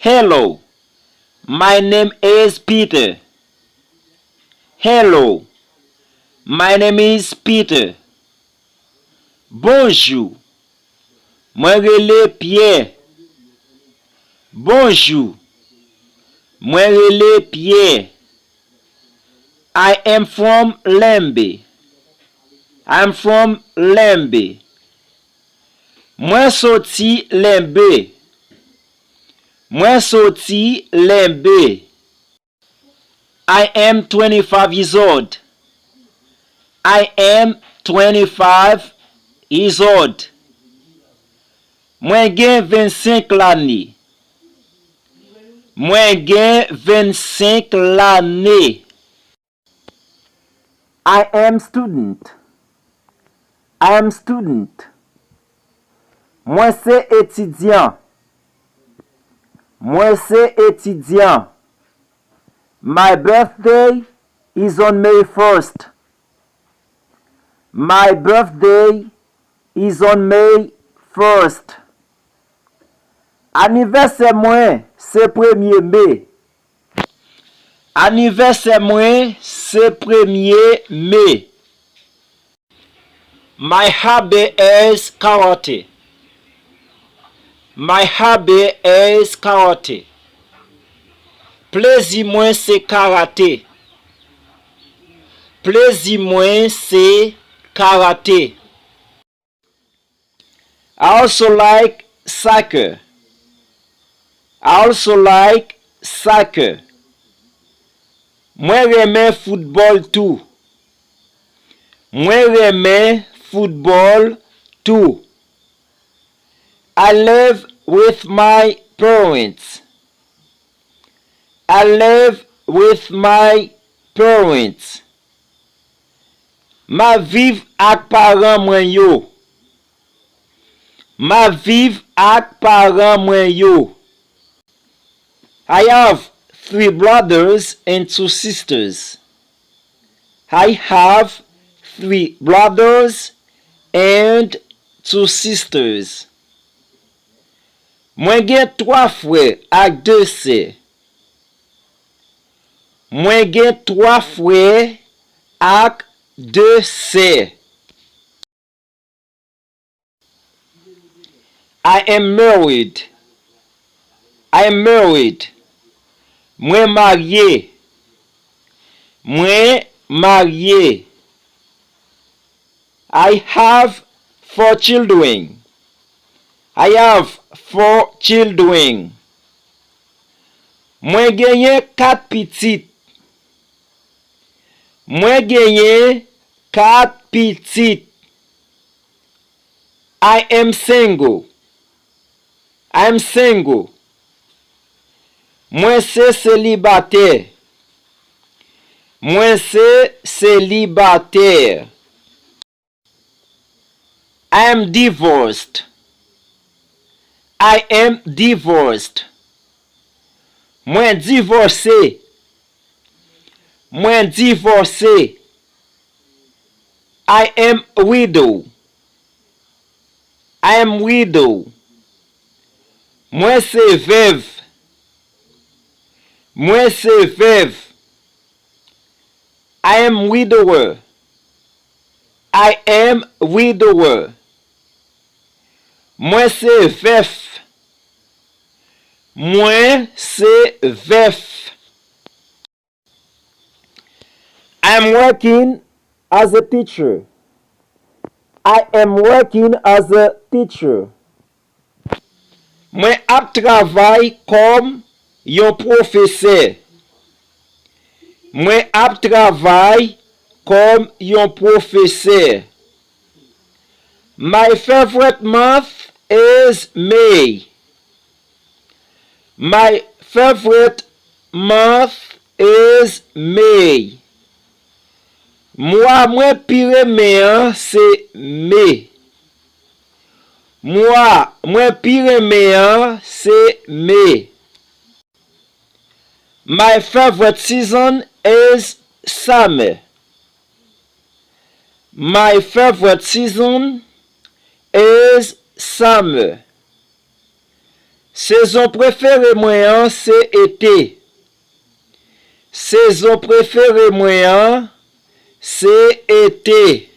Hello, my name is Peter. Hello, my name is Peter. Bonjour, moi rele Pierre. Bonjour, moi rele Pierre. I am from Lembe. I'm from Lembe. Moi sorti Lembe. Moi sorti Lembe. I am 25 years old. I am 25 years old. Moi gen 25 l'année. Moi gen 25 l'année. I am student. I am student. Moi c'est étudiant. Moi c'est étudiant. My birthday is on May 1st. My birthday is on May 1st. Anniversaire moi c'est 1er mai. Anniversaire moi c'est 1er mai. My hobby is karate. My hobby is karate. Plaisir moi c'est karaté. Plaisir moi c'est karaté. I also like soccer. I also like soccer. Moi remè football too. Moi remè football too. I live with my parents. I live with my parents. Ma viv ak paran mwen yo. Ma viv ak paran mwen yo. I have 3 brothers and 2 sisters. I have 3 brothers and 2 sisters. Mwen gen 3 frè ak 2 sè. Mwen gen 3 frè ak 2 sè. I am married. I am married. Mwen marye. Mwen marye. I have 4 children. I have 4 children. Mwen genye 4 pitit. Mwen genye 4 pitit. I am single. I am single. Mwen se célibataire. Mwen se célibataire. I am divorced. I am divorced. Mwen divorcé. Mwen divorcé. I am widow. I am widow. Mwen se veuve. Mwen se veuve. I am widower. I am widower. Mwen se veuf. Mwen se veuf. I am working as a teacher. I am working as a teacher. Mwen ap travay kom yon professeur. Mwen ap travay kom yon professeur. My favorite month is May. My favorite month is May. Mwen pire me se May. Mwen pire me se May. My favorite season is summer. My favorite season is summer. Saison préférée moi c'est été. Saison préférée moi c'est été.